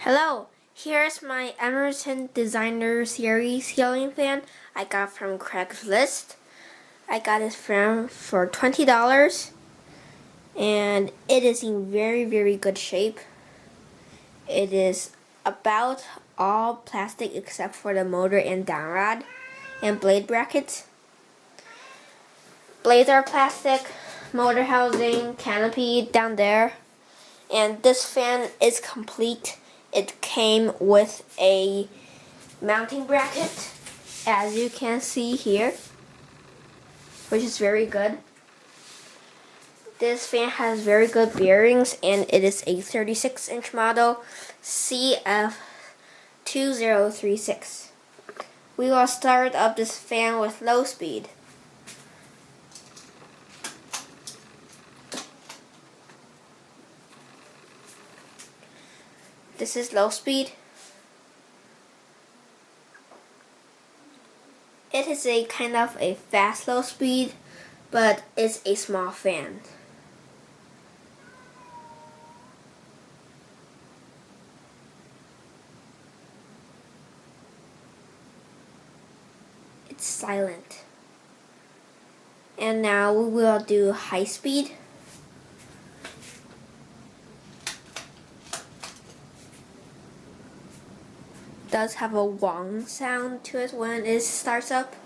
Hello, here's my Emerson Designer Series ceiling fan I got from Craigslist. I got it for $20 and it is in very good shape. It is about all plastic except for the motor and downrod and blade brackets. Blades are plastic, motor housing, canopy down there, and this fan is complete. It came with a mounting bracket, as you can see here, which is very good. This fan has very good bearings and it is a 36-inch model CF2036. We will start up this fan with low speed. This is low speed. It is a kind of a fast low speed, but it's a small fan. It's silent. And now we will do high speed. Does have a wong sound to it when it starts up.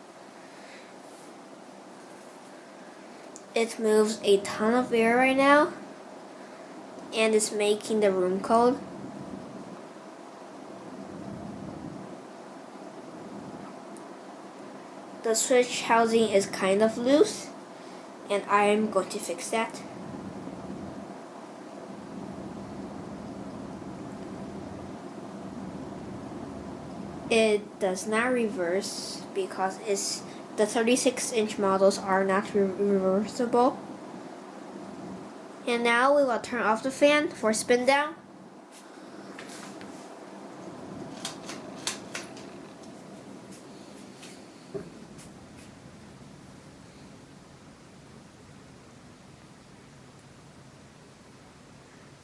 It moves a ton of air right now and it's making the room cold. The switch housing is kind of loose and I am going to fix that. It does not reverse because the 36-inch models are not reversible. And now we will turn off the fan for spin down.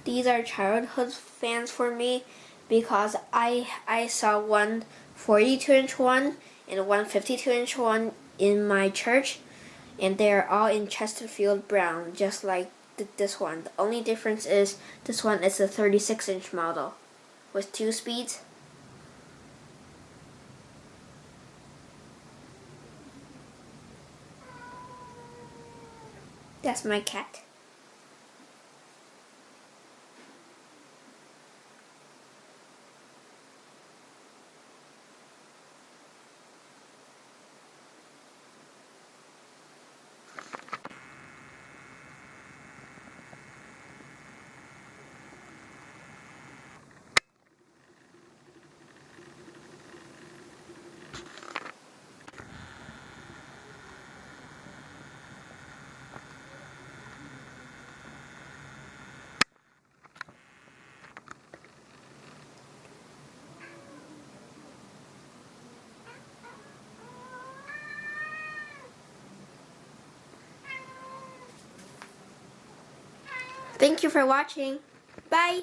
These are childhood fans for me because I saw one 42-inch one and one 52-inch one in my church, and they are all in Chesterfield brown, just like this one. The only difference is this one is a 36-inch model with 2 speeds. That's my cat. Thank you for watching. Bye!